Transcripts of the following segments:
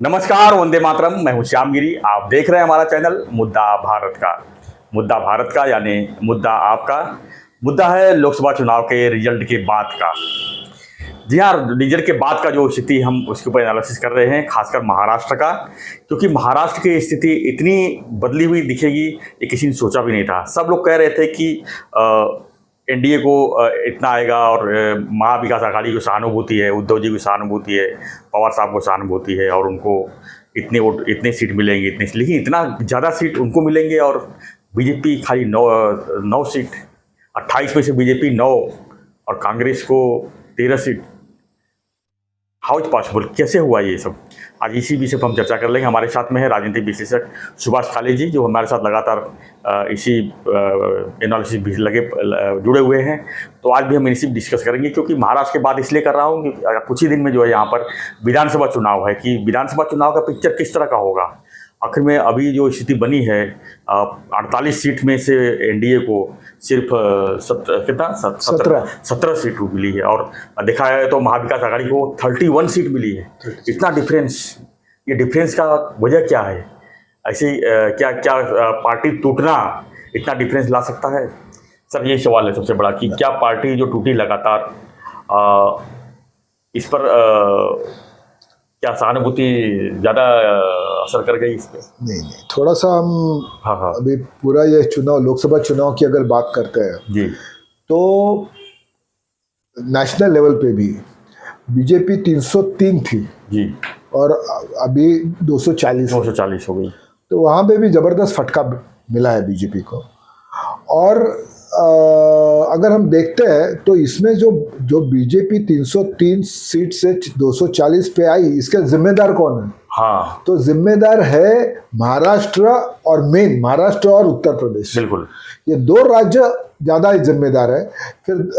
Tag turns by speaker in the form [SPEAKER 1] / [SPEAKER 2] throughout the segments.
[SPEAKER 1] नमस्कार, वंदे मातरम। मैं हूं श्याम गिरी। आप देख रहे हैं हमारा चैनल मुद्दा भारत का। मुद्दा भारत का यानी मुद्दा आपका। मुद्दा है लोकसभा चुनाव के रिजल्ट के बाद का। जी हाँ, रिजल्ट के बाद का जो स्थिति हम उसके ऊपर एनालिसिस कर रहे हैं, खासकर महाराष्ट्र का, क्योंकि महाराष्ट्र की स्थिति इतनी बदली हुई दिखेगी ये किसी ने सोचा भी नहीं था। सब लोग कह रहे थे कि एनडीए को इतना आएगा और महाविकास आघाड़ी को सहानुभूति है, उद्धव जी को सहानुभूति है, पवार साहब को सहानुभूति है और उनको इतने सीट मिलेंगे, लेकिन इतना ज़्यादा सीट उनको मिलेंगे और बीजेपी खाली 9 सीट, 28 में से बीजेपी 9 और कांग्रेस को 13 सीट। हाउ इज पॉसिबल, कैसे हुआ ये सब? आज इसी विषय पर हम चर्चा कर लेंगे। हमारे साथ में है राजनीतिक विश्लेषक सुभाष खाले जी, जो हमारे साथ लगातार इसी एनालिसिस भी जुड़े हुए हैं। तो आज भी हम इसी डिस्कस करेंगे, क्योंकि महाराष्ट्र के बाद इसलिए कर रहा हूँ कि कुछ ही दिन में जो है यहाँ पर विधानसभा चुनाव है, कि विधानसभा चुनाव का पिक्चर किस तरह का होगा। आखिर में अभी जो स्थिति बनी है, 48 सीट में से एनडीए को सिर्फ 17 सीट मिली है और देखा है तो महाविकास आघाड़ी को 31 सीट मिली है। इतना डिफरेंस, ये डिफरेंस का वजह क्या है? ऐसे क्या क्या पार्टी टूटना इतना डिफरेंस ला सकता है? सर, ये सवाल है सबसे बड़ा कि क्या पार्टी जो टूटी लगातार, इस पर क्या सहानुभूति ज़्यादा असर कर गई इस पर?
[SPEAKER 2] नहीं, थोड़ा सा हम अभी पूरा ये चुनाव, लोकसभा चुनाव की अगर बात करते हैं
[SPEAKER 1] जी,
[SPEAKER 2] तो नेशनल लेवल पे भी बीजेपी 303 थी जी और अभी 240
[SPEAKER 1] हो गई।
[SPEAKER 2] तो वहाँ पे भी ज़बरदस्त फटका मिला है बीजेपी को। और अगर हम देखते हैं तो इसमें जो बीजेपी 303 सीट से 240 पे आई, इसका जिम्मेदार कौन है?
[SPEAKER 1] हाँ,
[SPEAKER 2] तो जिम्मेदार है महाराष्ट्र और महाराष्ट्र और उत्तर प्रदेश।
[SPEAKER 1] बिल्कुल,
[SPEAKER 2] ये दो राज्य ज्यादा जिम्मेदार है। फिर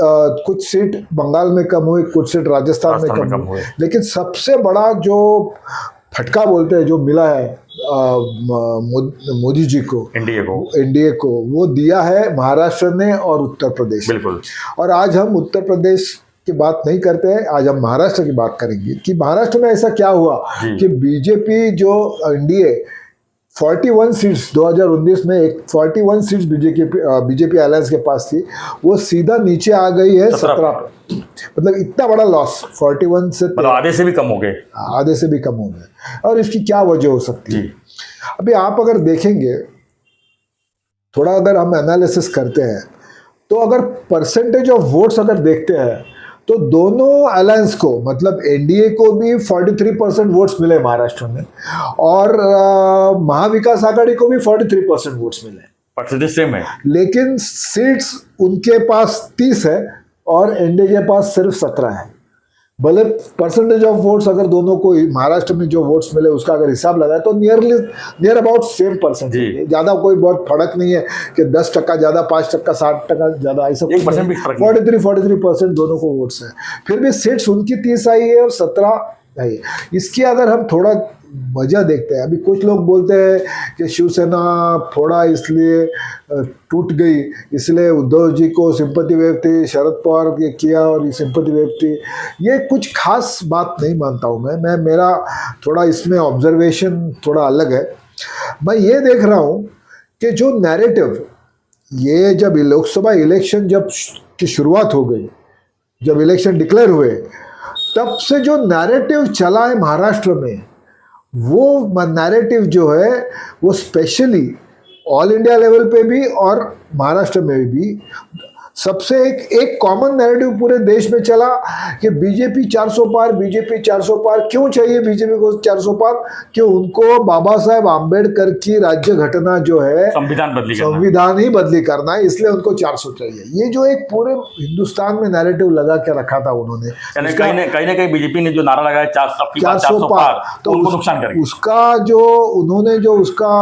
[SPEAKER 2] कुछ सीट बंगाल में कम हुई, कुछ सीट राजस्थान में कम हुई, लेकिन सबसे बड़ा जो फटका बोलते हैं जो मिला है मोदी जी को, एनडीए को वो दिया है महाराष्ट्र ने और उत्तर प्रदेश।
[SPEAKER 1] बिल्कुल।
[SPEAKER 2] और आज हम उत्तर प्रदेश की बात नहीं करते हैं, आज हम महाराष्ट्र की बात करेंगे कि महाराष्ट्र में ऐसा क्या हुआ कि बीजेपी जो एनडीए 41 सीट्स 2019 में 41 सीट्स बीजेपी अलायंस के पास थी, वो सीधा नीचे आ गई है 17 पे। मतलब इतना बड़ा लॉस, 41 से
[SPEAKER 1] आधे से भी कम हो गए,
[SPEAKER 2] आधे से भी कम हो गए। और इसकी क्या वजह हो सकती है? अभी आप अगर देखेंगे, थोड़ा अगर हम एनालिसिस करते हैं तो अगर परसेंटेज ऑफ वोट्स अगर देखते हैं तो दोनों अलायंस को, मतलब एनडीए को भी 43% वोट्स मिले महाराष्ट्र में और महाविकास आघाड़ी को भी 43% वोट्स मिले।
[SPEAKER 1] परसेंटेज सेम है,
[SPEAKER 2] लेकिन सीट्स उनके पास 30 है और एनडीए के पास सिर्फ 17 है। भले परसेंटेज ऑफ वोट्स अगर दोनों को, महाराष्ट्र में जो वोट्स मिले उसका अगर हिसाब लगाए तो नियर अबाउट सेम परसेंटेज, ज्यादा कोई बहुत फर्क नहीं है कि 10% ज्यादा, 5%, 60% ज्यादा, ऐसा 43% दोनों को वोट्स है। फिर भी सीट्स उनकी 30 आई है और 17 आई है। इसकी अगर हम थोड़ा वजह देखते हैं, अभी कुछ लोग बोलते हैं कि शिवसेना थोड़ा इसलिए टूट गई, इसलिए उद्धव जी को सिंपैथी वेव थी, शरद पवार के किया और ये सिंपैथी वेव थी। ये कुछ खास बात नहीं मानता हूँ मैं मेरा थोड़ा इसमें ऑब्जर्वेशन थोड़ा अलग है। मैं ये देख रहा हूँ कि जो नैरेटिव, ये जब लोकसभा इलेक्शन जब की शुरुआत हो गई, जब इलेक्शन डिक्लेयर हुए, तब से जो नैरेटिव चला है महाराष्ट्र में, वो नैरेटिव जो है वो स्पेशली ऑल इंडिया लेवल पे भी और महाराष्ट्र में भी सबसे एक कॉमन नैरेटिव पूरे देश में चला कि बीजेपी 400 पार, बीजेपी 400 पार। क्यों चाहिए बीजेपी को 400 पार? कि उनको बाबा साहेब आम्बेडकर की राज्य घटना जो है, संविधान ही बदली करना है, इसलिए उनको 400 चाहिए। ये जो एक पूरे हिंदुस्तान में नैरेटिव लगा के रखा था उन्होंने,
[SPEAKER 1] कहीं ना कहीं बीजेपी ने जो नारा लगाया 400 पार, तो उनको नुकसान करेगा।
[SPEAKER 2] उसका जो उन्होंने जो उसका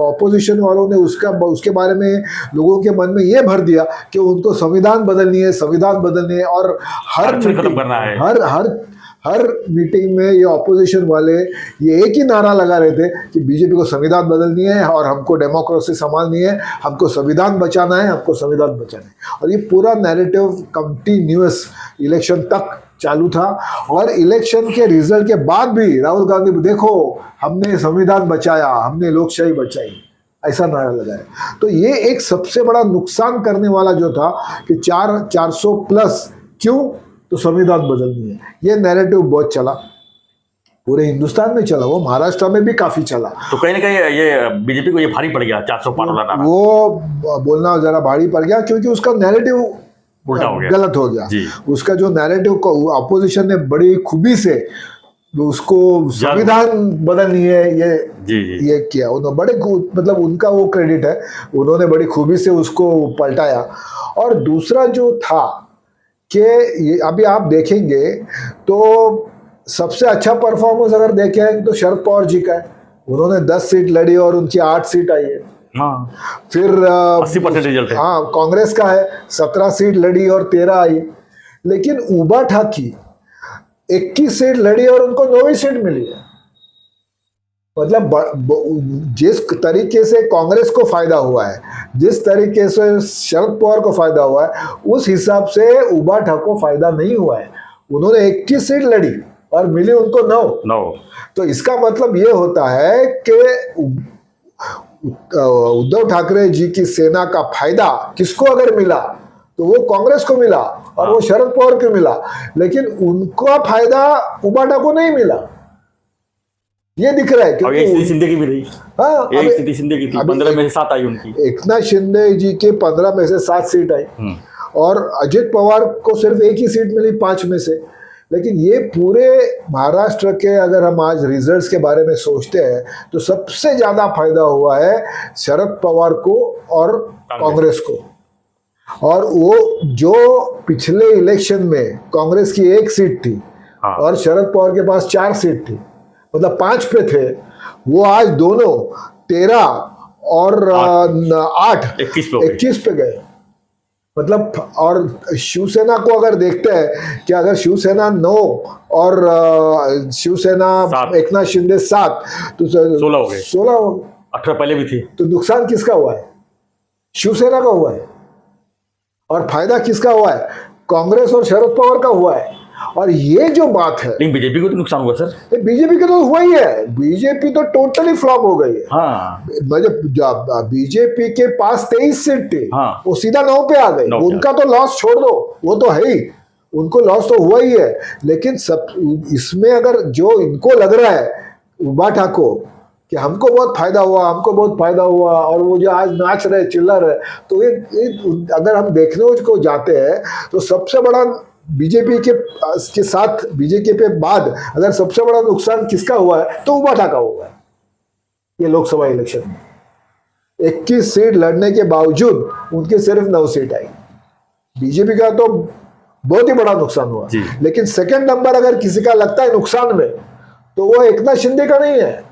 [SPEAKER 2] ऑपोजिशन वालों ने उसके बारे में लोगों के मन में ये भर दिया कि उनको संविधान बदलनी है और हर मीटिंग करना है। हर मीटिंग में ये ऑपोजिशन वाले ये एक ही नारा लगा रहे थे कि बीजेपी को संविधान बदलनी है और हमको डेमोक्रेसी संभालनी है, हमको संविधान बचाना है, हमको संविधान बचाना है। और ये पूरा नैरेटिव कंटिन्यूअस इलेक्शन तक चालू था। और इलेक्शन के रिजल्ट के बाद भी राहुल गांधी देखो हमने संविधान बचाया, हमने लोकशाही बचाई, ऐसा नारा लगाया। तो ये एक सबसे बड़ा नुकसान करने वाला जो था कि 400 प्लस, क्यों? तो संविधान बदलनी है। ये नैरेटिव बहुत चला, पूरे हिंदुस्तान में चला, वो महाराष्ट्र में भी काफी चला।
[SPEAKER 1] तो कहीं ना कहीं ये बीजेपी को ये भारी पड़ गया 400 पार वाला नारा।
[SPEAKER 2] वो बोलना जरा भारी पड़ गया क्योंकि उसका नैरेटिव
[SPEAKER 1] उल्टा हो गया,
[SPEAKER 2] गलत हो गया।
[SPEAKER 1] जी।
[SPEAKER 2] उसका जो नैरेटिव को अपोजिशन ने बड़ी खूबी से उसको संविधान बदलनी है ये किया उन्होंने, बड़े मतलब उनका वो क्रेडिट है, उन्होंने बड़ी खूबी से उसको पलटाया। और दूसरा जो था कि अभी आप देखेंगे तो सबसे अच्छा परफॉर्मेंस अगर देखें तो शरद पवार जी का है, उन्होंने 10 सीट लड़ी और उनकी 8 सीट आई है।
[SPEAKER 1] हाँ।
[SPEAKER 2] फिर
[SPEAKER 1] 80% रिजल्ट है।
[SPEAKER 2] हाँ, कांग्रेस का है 17 सीट लड़ी और 13 आई। लेकिन उबा ठाकी 21 सीट लड़ी और उनको 9वीं सीट मिली है। मतलब जिस तरीके से कांग्रेस को फायदा हुआ है, जिस तरीके से शरद पवार को फायदा हुआ है, उस हिसाब से उबा ठाकुर को फायदा नहीं हुआ है। उन्होंने 21 सीट लड़ी और मिली उनको 9। तो इसका मतलब ये होता है कि उद्धव ठाकरे जी की सेना का फायदा किसको अगर मिला तो वो कांग्रेस को मिला और वो शरद पवार को मिला, लेकिन उनका फायदा उबा ठाकुर को नहीं मिला, ये दिख रहा है। क्योंकि
[SPEAKER 1] स्थिति शिंदे की भी रही।
[SPEAKER 2] हाँ,
[SPEAKER 1] स्थिति शिंदे की थी, 15 में से 7 आई उनकी।
[SPEAKER 2] एकनाथ शिंदे जी के 15 में से 7 सीट आई और अजित पवार को सिर्फ 1 ही सीट मिली 5 में से। लेकिन ये पूरे महाराष्ट्र के अगर हम आज रिजल्ट्स के बारे में सोचते हैं तो सबसे ज्यादा फायदा हुआ है शरद पवार को और कांग्रेस को। और वो जो पिछले इलेक्शन में कांग्रेस की 1 सीट थी और शरद पवार के पास 4 सीट थी, मतलब 5 पे थे, वो आज दोनों 13 और 8 21 पे गए। मतलब और शिवसेना को अगर देखते हैं कि अगर शिवसेना 9 और शिवसेना एकनाथ शिंदे 7 तो 16 हो गए, 18
[SPEAKER 1] पहले भी थी।
[SPEAKER 2] तो नुकसान किसका हुआ है? शिवसेना का हुआ है। और फायदा किसका हुआ है? कांग्रेस और शरद पवार का हुआ है। और ये जो बात है,
[SPEAKER 1] लेकिन बीजेपी को तो नुकसान हुआ सर।
[SPEAKER 2] बीजेपी का तो हुआ ही है, बीजेपी तो टोटली फ्लॉप हो गई है।
[SPEAKER 1] हाँ।
[SPEAKER 2] मतलब बीजेपी के पास 23 सीट थी, वो सीधा 9 पे आ गई। उनका तो लॉस छोड़ दो, वो तो है ही, उनको लॉस तो हुआ ही है। लेकिन सब इसमें अगर जो इनको लग रहा है उबा ठाकुर कि हमको बहुत फायदा हुआ, हमको बहुत फायदा हुआ, और वो जो आज नाच रहे चिल्ला रहे, तो ये अगर हम देखने को जाते हैं तो सबसे बड़ा बीजेपी के साथ बीजेपी के बाद अगर सबसे बड़ा नुकसान किसका हुआ है तो उबा ठाकुर हुआ है। ये लोकसभा इलेक्शन में 21 सीट लड़ने के बावजूद उनके सिर्फ 9 सीट आई। बीजेपी का तो बहुत ही बड़ा नुकसान हुआ। लेकिन सेकंड नंबर अगर किसी का लगता है नुकसान में तो वो एकनाथ शिंदे का नहीं है,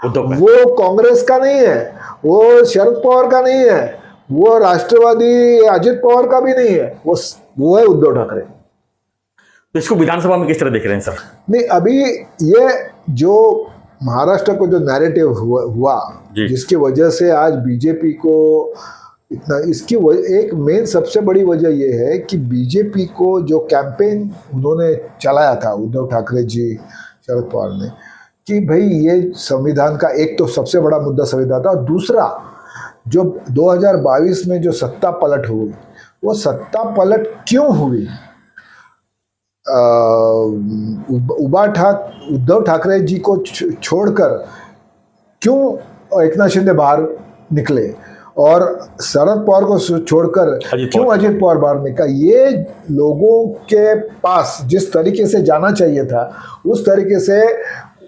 [SPEAKER 2] वो कांग्रेस का नहीं है, वो शरद पवार का नहीं है, वो राष्ट्रवादी अजित पवार का भी नहीं है, वो है उद्धव ठाकरे।
[SPEAKER 1] तो इसको विधानसभा में किस तरह देख रहे हैं सर?
[SPEAKER 2] नहीं, अभी ये जो महाराष्ट्र को जो नैरेटिव हुआ जिसकी वजह से आज बीजेपी को इतना, इसकी एक मेन सबसे बड़ी वजह ये है कि बीजेपी को जो कैंपेन उन्होंने चलाया था उद्धव ठाकरे जी शरद पवार ने कि भाई ये संविधान का एक तो सबसे बड़ा मुद्दा संविधान था, और दूसरा जो 2022 में जो सत्ता पलट हुई, वो सत्ता पलट क्यों हुई? उद्धव ठाकरे जी को छोड़कर क्यों एकनाथ शिंदे बाहर निकले और शरद पवार को छोड़कर क्यों अजित पवार बाहर निकला? ये लोगों के पास जिस तरीके से जाना चाहिए था उस तरीके से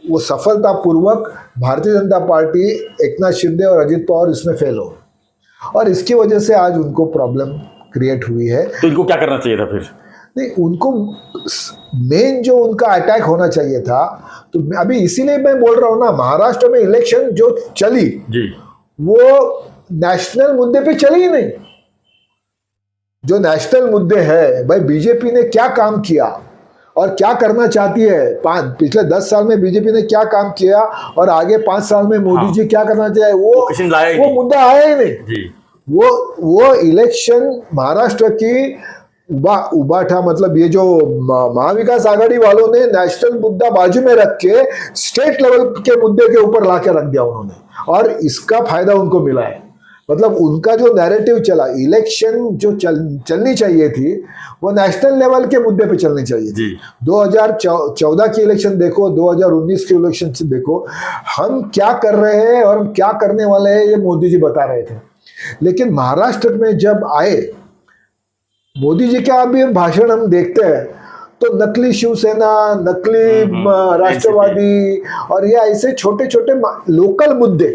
[SPEAKER 2] वो सफलतापूर्वक भारतीय जनता पार्टी, एकनाथ शिंदे और अजित पवार इसमें फेल हो, और इसकी वजह से आज उनको प्रॉब्लम क्रिएट हुई है।
[SPEAKER 1] तो इनको क्या करना चाहिए था फिर?
[SPEAKER 2] नहीं, उनको मेन जो उनका अटैक होना चाहिए था, तो अभी इसीलिए मैं बोल रहा हूं ना, महाराष्ट्र में इलेक्शन जो चली वो नेशनल मुद्दे पे चली ही नहीं। जो नेशनल मुद्दे है, भाई बीजेपी ने क्या काम किया और क्या करना चाहती है, पिछले 10 साल में बीजेपी ने क्या काम किया और आगे 5 साल में मोदी जी क्या करना चाहिए, वो मुद्दा आया ही नहीं। वो इलेक्शन महाराष्ट्र की उबाठा मतलब ये जो महाविकास आघाड़ी वालों ने नेशनल मुद्दा बाजू में रख के स्टेट लेवल के मुद्दे के ऊपर लाके रख दिया उन्होंने, और इसका फायदा उनको मिला है। मतलब उनका जो नैरेटिव चला, इलेक्शन जो चलनी चाहिए थी वो नेशनल लेवल के मुद्दे पे चलनी चाहिए थी। 2014 की इलेक्शन देखो, 2019 की इलेक्शन देखो, हम क्या कर रहे हैं और हम क्या करने वाले हैं ये मोदी जी बता रहे थे। लेकिन महाराष्ट्र में जब आए मोदी जी का अभी भाषण हम देखते हैं तो नकली शिवसेना, नकली राष्ट्रवादी और ये ऐसे छोटे छोटे लोकल मुद्दे,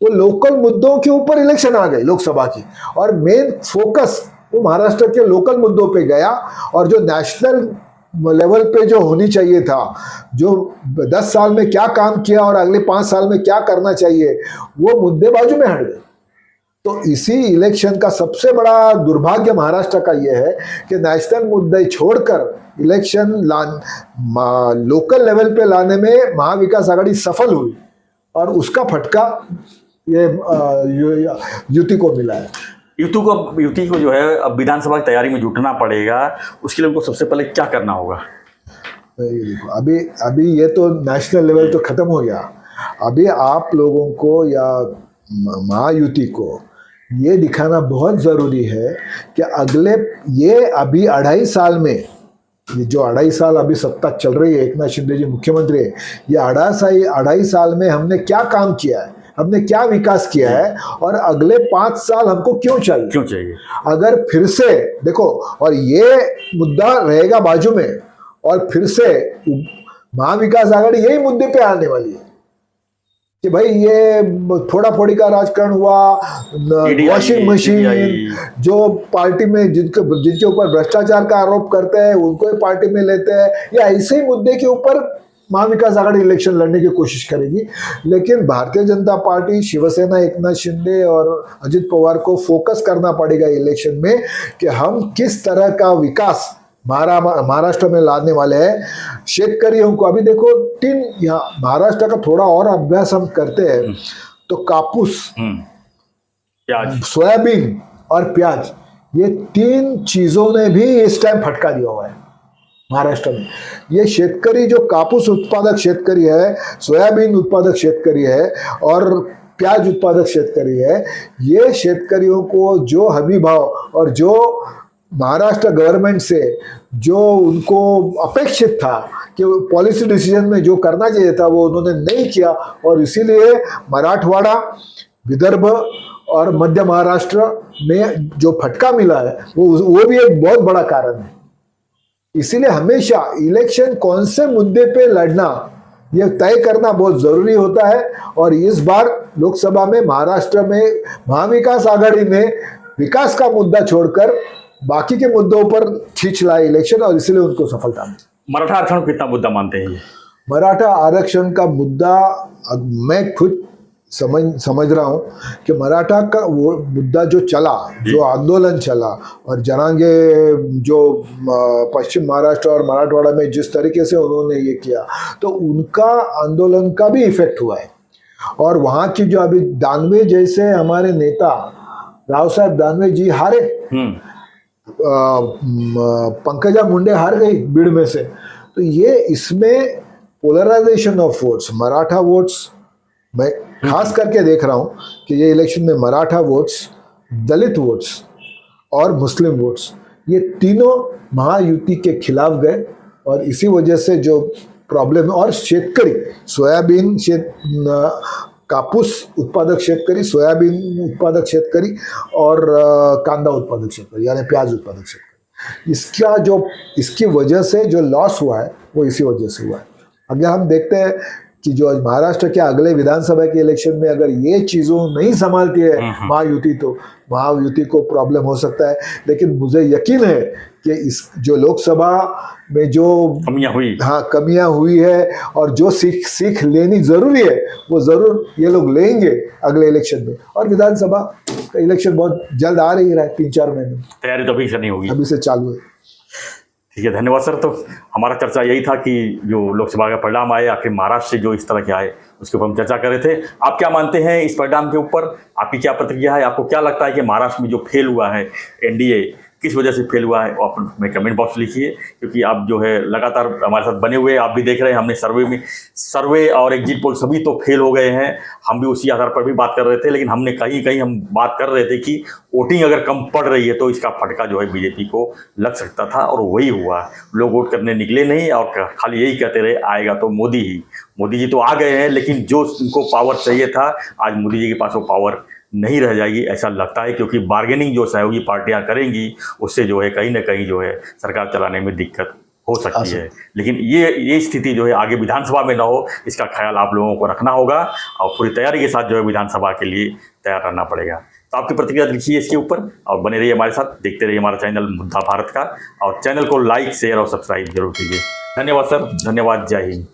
[SPEAKER 2] वो लोकल मुद्दों के ऊपर इलेक्शन आ गए लोकसभा की, और मेन फोकस वो महाराष्ट्र के लोकल मुद्दों पे गया। और जो नेशनल लेवल पे जो होनी चाहिए था, जो 10 साल में क्या काम किया और अगले 5 साल में क्या करना चाहिए, वो मुद्दे बाजू में हट गए। तो इसी इलेक्शन का सबसे बड़ा दुर्भाग्य महाराष्ट्र का यह है कि नेशनल मुद्दे छोड़कर इलेक्शन लोकल लेवल पे लाने में महाविकास आघाड़ी सफल हुई, और उसका फटका ये युति को मिला है।
[SPEAKER 1] युति को जो है अब विधानसभा की तैयारी में जुटना पड़ेगा, उसके लिए उनको सबसे पहले क्या करना होगा?
[SPEAKER 2] ये देखो, अभी ये तो नेशनल लेवल तो खत्म हो गया। अभी आप लोगों को या महायुति को ये दिखाना बहुत ज़रूरी है कि अगले ये अभी 2.5 साल में, ये जो 2.5 साल अभी सत्ता चल रही है, एकनाथ शिंदे जी मुख्यमंत्री है, ये 2.5 साल में हमने क्या काम किया है, हमने क्या विकास किया है, और अगले 5 साल हमको क्यों चाहिए। अगर फिर से देखो, और ये मुद्दा रहेगा बाजू में, और फिर से महाविकास आघाड़ी यही मुद्दे पे आने वाली है कि भाई ये थोड़ा फोड़ी का राजकारण हुआ, वॉशिंग मशीन, जो पार्टी में जिनके ऊपर भ्रष्टाचार का आरोप करते हैं उनको ही पार्टी में लेते हैं, या ऐसे ही मुद्दे के ऊपर महाविकास आघाड़ी इलेक्शन लड़ने की कोशिश करेगी। लेकिन भारतीय जनता पार्टी, शिवसेना, एकनाथ शिंदे और अजित पवार को फोकस करना पड़ेगा इलेक्शन में कि हम किस तरह का विकास महाराष्ट्र में लाने वाले हैं। शेतकरियों को अभी देखो, यहाँ महाराष्ट्र का थोड़ा और अभ्यास हम करते हैं तो कापूस,
[SPEAKER 1] प्याज,
[SPEAKER 2] सोयाबीन और प्याज, ये 3 चीजों ने भी इस टाइम फटका दिया हुआ है महाराष्ट्र में। ये शेतकरी जो कापूस उत्पादक शेतकरी है, सोयाबीन उत्पादक शेतकरी है और प्याज उत्पादक शेतकरी है, ये शेतकरियों को जो हमी भाव और जो महाराष्ट्र गवर्नमेंट से जो उनको अपेक्षित था कि पॉलिसी डिसीजन में जो करना चाहिए था वो उन्होंने नहीं किया, और इसीलिए मराठवाड़ा, विदर्भ और मध्य महाराष्ट्र में जो फटका मिला है वो भी एक बहुत बड़ा कारण है। इसीलिए हमेशा इलेक्शन कौन से मुद्दे पे लड़ना यह तय करना बहुत जरूरी होता है, और इस बार लोकसभा में महाराष्ट्र में महाविकास आघाड़ी ने विकास का मुद्दा छोड़कर बाकी के मुद्दों पर खींच लाए इलेक्शन, और इसलिए उनको सफलता मिली।
[SPEAKER 1] मराठा आरक्षण को कितना मुद्दा मानते हैं?
[SPEAKER 2] मराठा आरक्षण का मुद्दा मैं खुद समझ रहा हूं कि मराठा का वो मुद्दा जो चला, जो आंदोलन चला, और जनांगे जो पश्चिम महाराष्ट्र और मराठवाड़ा में जिस तरीके से उन्होंने ये किया, तो उनका आंदोलन का भी इफेक्ट हुआ है। और वहाँ की जो अभी दानवे जैसे हमारे नेता राव साहब दानवे जी हारे, पंकजा मुंडे हार गई बीड़ में से, तो ये इसमें polarisation of votes, Maratha votes मैं खास करके देख रहा हूं कि ये इलेक्शन में मराठा वोट्स, दलित वोट्स और मुस्लिम वोट्स, ये तीनों महायुति के खिलाफ गए, और इसी वजह से जो प्रॉब्लम है। और शेतकरी, सोयाबीन कापूस उत्पादक शेतकरी, सोयाबीन उत्पादक शेतकरी और कांदा उत्पादक शेतकरी यानी प्याज उत्पादक शेतकरी, इसकी वजह से जो लॉस हुआ है वो इसी वजह से हुआ है। अगर हम देखते हैं कि जो महाराष्ट्र के अगले विधानसभा के इलेक्शन में अगर ये चीज़ों नहीं संभालती है महायुति, तो महायुति को प्रॉब्लम हो सकता है। लेकिन मुझे यकीन है कि इस जो लोकसभा में जो कमियां हुई है और जो सीख लेनी जरूरी है वो जरूर ये लोग लेंगे अगले इलेक्शन में। और विधानसभा का इलेक्शन बहुत जल्द आ रही है, 3-4 महीने
[SPEAKER 1] तैयारी तो अभी से नहीं होगी,
[SPEAKER 2] अभी से चालू है।
[SPEAKER 1] ठीक है, धन्यवाद सर। तो हमारा चर्चा यही था कि जो लोकसभा का परिणाम आए, आखिर महाराष्ट्र से जो इस तरह के आए, उसके ऊपर हम चर्चा कर रहे थे। आप क्या मानते हैं इस परिणाम के ऊपर? आपकी क्या प्रतिक्रिया है? आपको क्या लगता है कि महाराष्ट्र में जो फेल हुआ है एनडीए, किस वजह से फेल हुआ है वो आप में कमेंट बॉक्स लिखिए, क्योंकि आप जो है लगातार हमारे साथ बने हुए, आप भी देख रहे हैं हमने सर्वे और एग्जिट पोल सभी तो फेल हो गए हैं। हम भी उसी आधार पर भी बात कर रहे थे, लेकिन हमने कहीं कहीं हम बात कर रहे थे कि वोटिंग अगर कम पड़ रही है तो इसका फटका जो है बीजेपी को लग सकता था, और वही हुआ। लोग वोट करने निकले नहीं और खाली यही कहते रहे आएगा तो मोदी ही। मोदी जी तो आ गए हैं, लेकिन जो उनको पावर चाहिए था आज मोदी जी के पास वो पावर नहीं रह जाएगी ऐसा लगता है, क्योंकि बार्गेनिंग जो सहयोगी पार्टियां करेंगी उससे जो है कहीं ना कहीं जो है सरकार चलाने में दिक्कत हो सकती है। लेकिन ये स्थिति जो है आगे विधानसभा में ना हो, इसका ख्याल आप लोगों को रखना होगा और पूरी तैयारी के साथ जो है विधानसभा के लिए तैयार रहना पड़ेगा। तो आपकी प्रतिक्रिया लिखिए इसके ऊपर और बने रहिए हमारे साथ, देखते रहिए हमारा चैनल मुद्दा भारत का, और चैनल को लाइक शेयर और सब्सक्राइब जरूर कीजिए। धन्यवाद सर, धन्यवाद, जय हिंद।